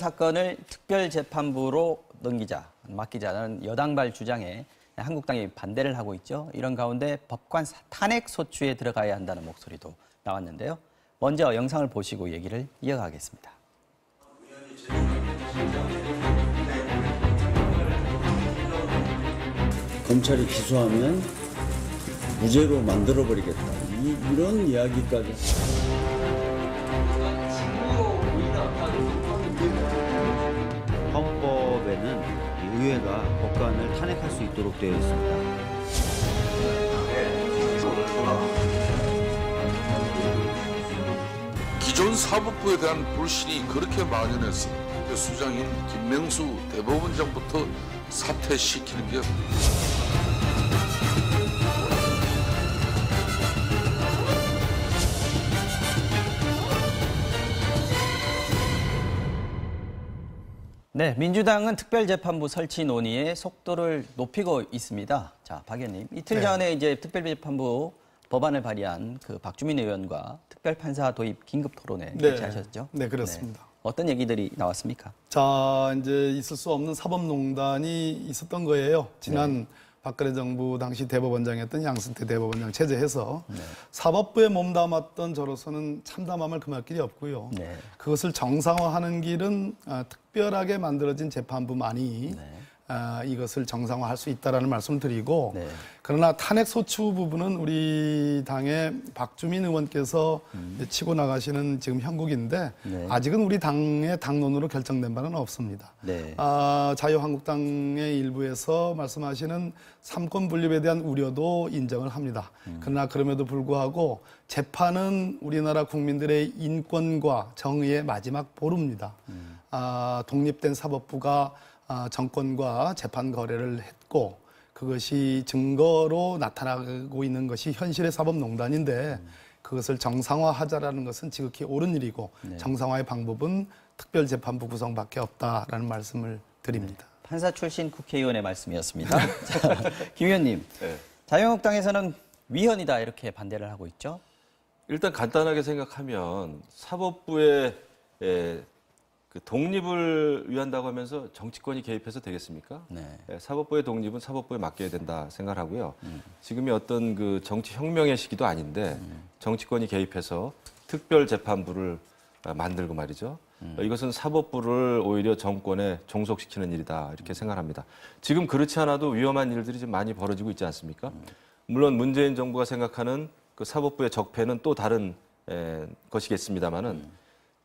사건을 특별재판부로 맡기자는 여당발 주장에 한국당이 반대를 하고 있죠. 이런 가운데 법관 탄핵 소추에 들어가야 한다는 목소리도 나왔는데요. 먼저 영상을 보시고 얘기를 이어가겠습니다. 검찰이 기소하면 무죄로 만들어버리겠다. 이런 이야기까지. 헌법에는 의회가 법관을 탄핵할 수 있도록 되어 있습니다. 기존 사법부에 대한 불신이 그렇게 만연해서 수장인 김명수 대법원장부터 사퇴시키는 게 네, 민주당은 특별재판부 설치 논의에 속도를 높이고 있습니다. 자, 박 의원님, 이틀 전에 이제 특별재판부 법안을 발의한 그 박주민 의원과 특별판사 도입 긴급 토론회 개최하셨죠? 네, 그렇습니다. 어떤 얘기들이 나왔습니까? 자, 이제 있을 수 없는 사법농단이 있었던 거예요. 지난 박근혜 정부 당시 대법원장이었던 양승태 대법원장 체제해서 사법부에 몸담았던 저로서는 참담함을 금할 길이 없고요. 그것을 정상화하는 길은 특별하게 만들어진 재판부만이 이것을 정상화할 수 있다라는 말씀을 드리고 그러나 탄핵 소추 부분은 우리 당의 박주민 의원께서 치고 나가시는 지금 형국인데 아직은 우리 당의 당론으로 결정된 바는 없습니다. 자유한국당의 일부에서 말씀하시는 삼권 분립에 대한 우려도 인정을 합니다. 그러나 그럼에도 불구하고 재판은 우리나라 국민들의 인권과 정의의 마지막 보루입니다. 독립된 사법부가 정권과 재판 거래를 했고 그것이 증거로 나타나고 있는 것이 현실의 사법농단인데 그것을 정상화하자라는 것은 지극히 옳은 일이고 정상화의 방법은 특별재판부 구성밖에 없다라는 말씀을 드립니다. 판사 출신 국회의원의 말씀이었습니다. 자, 김 의원님, 자유한국당에서는 위헌이다 이렇게 반대를 하고 있죠? 일단 간단하게 생각하면 사법부의 그 독립을 위한다고 하면서 정치권이 개입해서 되겠습니까? 사법부의 독립은 사법부에 맡겨야 된다 생각하고요. 지금이 어떤 그 정치 혁명의 시기도 아닌데 정치권이 개입해서 특별재판부를 만들고 말이죠. 이것은 사법부를 오히려 정권에 종속시키는 일이다 이렇게 생각합니다. 지금 그렇지 않아도 위험한 일들이 좀 많이 벌어지고 있지 않습니까? 물론 문재인 정부가 생각하는 그 사법부의 적폐는 또 다른 것이겠습니다만은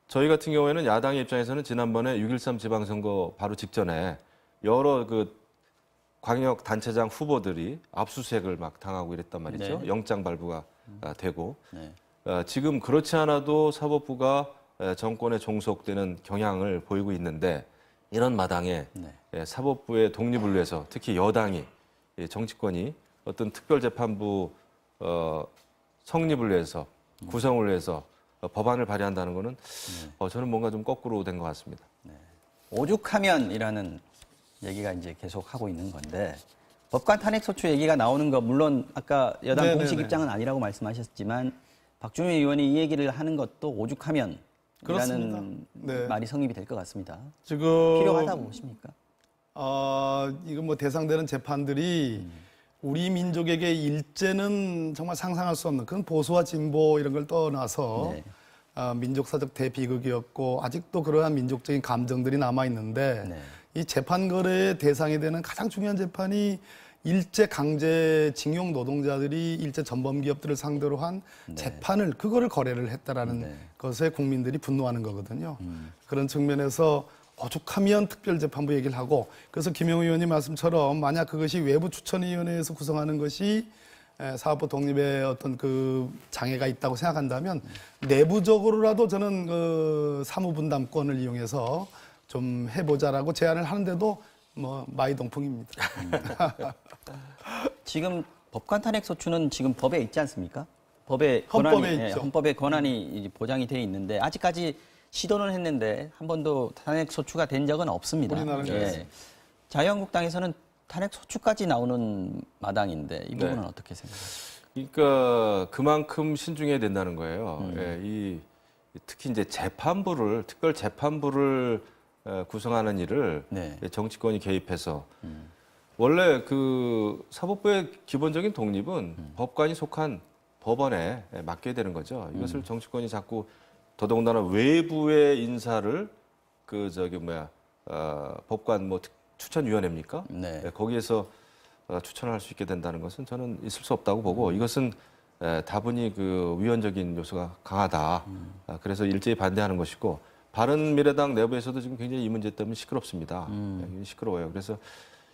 저희 같은 경우에는 야당의 입장에서는 지난번에 6.13 지방선거 바로 직전에 여러 그 광역 단체장 후보들이 압수수색을 막 당하고 이랬단 말이죠. 영장 발부가 되고 지금 그렇지 않아도 사법부가 정권에 종속되는 경향을 보이고 있는데 이런 마당에 사법부의 독립을 위해서 특히 여당이 정치권이 어떤 특별재판부 성립을 위해서 구성을 위해서 법안을 발의한다는 거는 저는 뭔가 좀 거꾸로 된 것 같습니다. 오죽하면이라는 얘기가 이제 계속 하고 있는 건데 법관 탄핵 소추 얘기가 나오는 거 물론 아까 여당 공식 입장은 아니라고 말씀하셨지만 박주민 의원이 이 얘기를 하는 것도 오죽하면이라는 말이 성립이 될 것 같습니다. 지금 필요하다고 보십니까? 이건 뭐 대상되는 재판들이 우리 민족에게 일제는 정말 상상할 수 없는 그런 보수와 진보 이런 걸 떠나서 민족사적 대비극이었고 아직도 그러한 민족적인 감정들이 남아있는데 이 재판 거래의 대상이 되는 가장 중요한 재판이 일제 강제 징용 노동자들이 일제 전범 기업들을 상대로 한 재판을 그거를 거래를 했다라는 것에 국민들이 분노하는 거거든요. 그런 측면에서 오죽하면 특별재판부 얘기를 하고 그래서 김영우 의원님 말씀처럼 만약 그것이 외부 추천위원회에서 구성하는 것이 사법부 독립에 어떤 그 장애가 있다고 생각한다면 내부적으로라도 저는 그 사무분담권을 이용해서 좀 해보자라고 제안을 하는데도 뭐 마이동풍입니다. 지금 법관 탄핵 소추는 지금 법에 있지 않습니까? 헌법에 권한이 보장이 돼 있는데 아직까지 시도는 했는데 한 번도 탄핵 소추가 된 적은 없습니다. 자유한국당에서는 탄핵 소추까지 나오는 마당인데 이 부분은 어떻게 생각하세요? 그러니까 그만큼 신중해야 된다는 거예요. 특히 이제 재판부를 특별 재판부를 구성하는 일을 네. 정치권이 개입해서 원래 그 사법부의 기본적인 독립은 법관이 속한 법원에 맡겨야 되는 거죠. 이것을 정치권이 자꾸 더더군다나 외부의 인사를 법관 뭐 추천위원회입니까? 네. 거기에서 추천을 할 수 있게 된다는 것은 저는 있을 수 없다고 보고 이것은 다분히 그 위헌적인 요소가 강하다. 그래서 일제히 반대하는 것이고 바른미래당 내부에서도 지금 굉장히 이 문제 때문에 시끄럽습니다. 시끄러워요. 그래서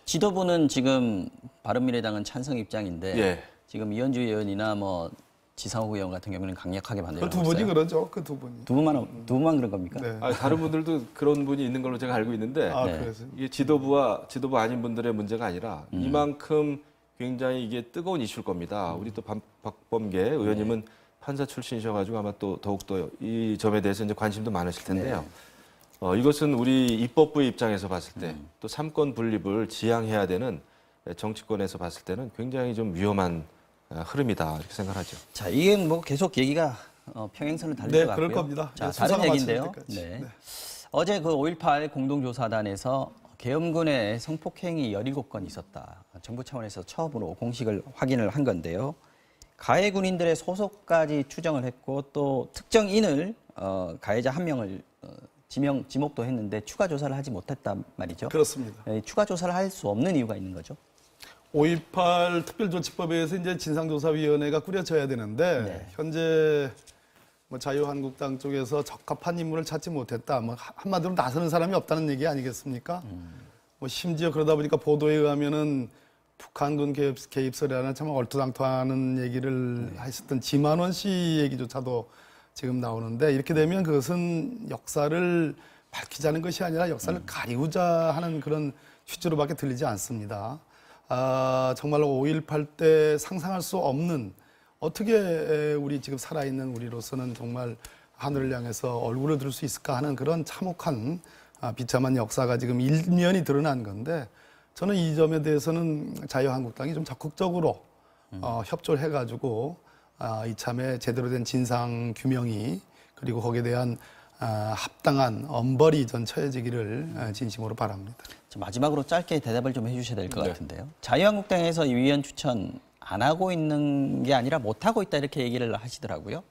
지도부는 지금 바른미래당은 찬성 입장인데 예. 지금 이현주 의원이나 뭐 지상욱 의원 같은 경우는 강력하게 반대하고 그 두 있어요. 분이 그러죠. 그 두 분이. 두 분만 그런 겁니까? 네. 다른 분들도 그런 분이 있는 걸로 제가 알고 있는데 아, 네. 그래서. 이게 지도부 아닌 분들의 문제가 아니라 이만큼 굉장히 이게 뜨거운 이슈일 겁니다. 우리 또 박범계 의원님은 판사 출신이셔가지고 아마 또 더욱더 이 점에 대해서 이제 관심도 많으실 텐데요. 이것은 우리 입법부의 입장에서 봤을 때 또 삼권 분립을 지향해야 되는 정치권에서 봤을 때는 굉장히 좀 위험한 흐름이다 이렇게 생각하죠. 자, 이게 뭐 계속 얘기가 평행선을 달릴 네, 것 같고요. 그럴 겁니다. 자, 네, 다른 수사가 얘기인데요. 마칠 때까지. 네. 네. 어제 그 5.18 공동조사단에서 계엄군의 성폭행이 17건 있었다. 정부 차원에서 처음으로 공식을 확인을 한 건데요. 가해 군인들의 소속까지 추정을 했고 또 특정인을 가해자 한 명을 지목도 했는데 추가 조사를 하지 못했단 말이죠. 그렇습니다. 추가 조사를 할 수 없는 이유가 있는 거죠. 5.18 특별조치법에서 이제 진상조사위원회가 꾸려져야 되는데 네. 현재 뭐 자유한국당 쪽에서 적합한 인물을 찾지 못했다. 뭐 한마디로 나서는 사람이 없다는 얘기 아니겠습니까? 뭐 심지어 그러다 보니까 보도에 의하면은 북한군 개입설이라는 참 얼토당토하는 얘기를 했었던 지만원 씨 얘기조차도 지금 나오는데 이렇게 되면 그것은 역사를 밝히자는 것이 아니라 역사를 가리우자 하는 그런 취지로밖에 들리지 않습니다. 정말로 5.18 때 상상할 수 없는 어떻게 우리 지금 살아있는 우리로서는 정말 하늘을 향해서 얼굴을 들 수 있을까 하는 그런 참혹한 비참한 역사가 지금 일면이 드러난 건데 저는 이 점에 대해서는 자유한국당이 좀 적극적으로 협조를 해가지고 이참에 제대로 된 진상 규명이 그리고 거기에 대한 합당한 엄벌이 전 처해지기를 진심으로 바랍니다. 마지막으로 짧게 대답을 좀 해주셔야 될 것 같은데요. 자유한국당에서 이 위원 추천 안 하고 있는 게 아니라 못 하고 있다 이렇게 얘기를 하시더라고요.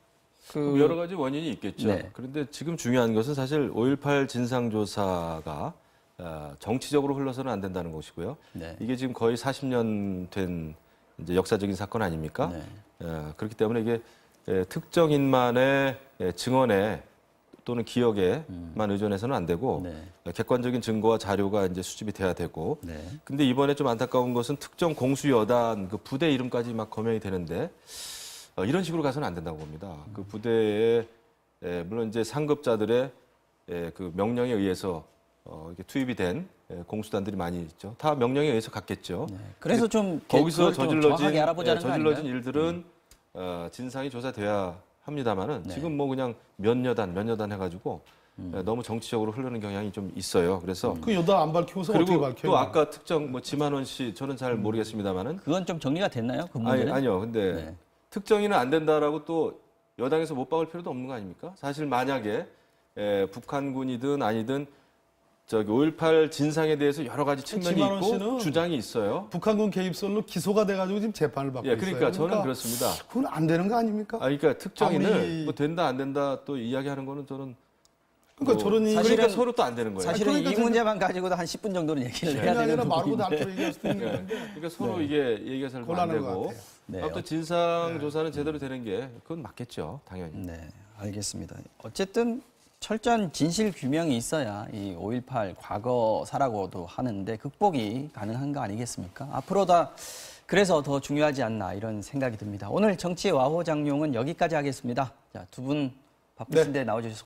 여러 가지 원인이 있겠죠. 네. 그런데 지금 중요한 것은 사실 5.18 진상조사가 정치적으로 흘러서는 안 된다는 것이고요. 네. 이게 지금 거의 40년 된 이제 역사적인 사건 아닙니까? 네. 그렇기 때문에 이게 특정인만의 증언에 또는 기억에만 의존해서는 안 되고 네. 객관적인 증거와 자료가 이제 수집이 돼야 되고. 네. 근데 이번에 좀 안타까운 것은 특정 공수 여단 그 부대 이름까지 막 거명이 되는데 이런 식으로 가서는 안 된다고 봅니다. 그 부대에 물론 이제 상급자들의 그 명령에 의해서 이렇게 투입이 된 공수단들이 많이 있죠. 다 명령에 의해서 갔겠죠. 네. 그래서 좀 거기서 정확하게 알아보자는 거 저질러진 아닌가요? 일들은 진상이 조사돼야 합니다만은 네. 지금 뭐 그냥 몇 여단 해가지고 너무 정치적으로 흐르는 경향이 좀 있어요. 그래서 그 여다 안 밝히고서 어떻게 그리고 밝혀요? 또 아까 특정 뭐 지만원 씨 저는 잘 모르겠습니다만은 그건 좀 정리가 됐나요? 그 문제는? 아니요. 근데 네. 특정인은 안 된다라고 또 여당에서 못 박을 필요도 없는 거 아닙니까? 사실 만약에 북한군이든 아니든 저기 5.18 진상에 대해서 여러 가지 측면이 지만원 있고 씨는 주장이 있어요. 북한군 개입설로 기소가 돼가지고 지금 재판을 받고 그러니까 있어요. 저는 그렇습니다. 그건 안 되는 거 아닙니까? 그러니까 특정인을 아무리- 뭐 된다 안 된다 또 이야기하는 거는 저는 그러니까 저런 이 사실은- 그러니까 서로 또 안 되는 거예요. 사실은 그러니까 이 문제만 가지고도 한 10분 정도는 얘기를 그게 해야 아니라 되는 마르고 부분인데. 닳고 얘기할 수도 있는 건데 그러니까 서로 이게 얘기가 잘 안 곤란한 것 되고 같아요. 네. 아무튼 진상 조사는 제대로 되는 게 그건 맞겠죠, 당연히. 네, 알겠습니다. 어쨌든 철저한 진실 규명이 있어야 이 5.18 과거사라고도 하는데 극복이 가능한 거 아니겠습니까? 앞으로 그래서 더 중요하지 않나 이런 생각이 듭니다. 오늘 정치의 와호장룡은 여기까지 하겠습니다. 자, 두 분 바쁘신데 나와주셔서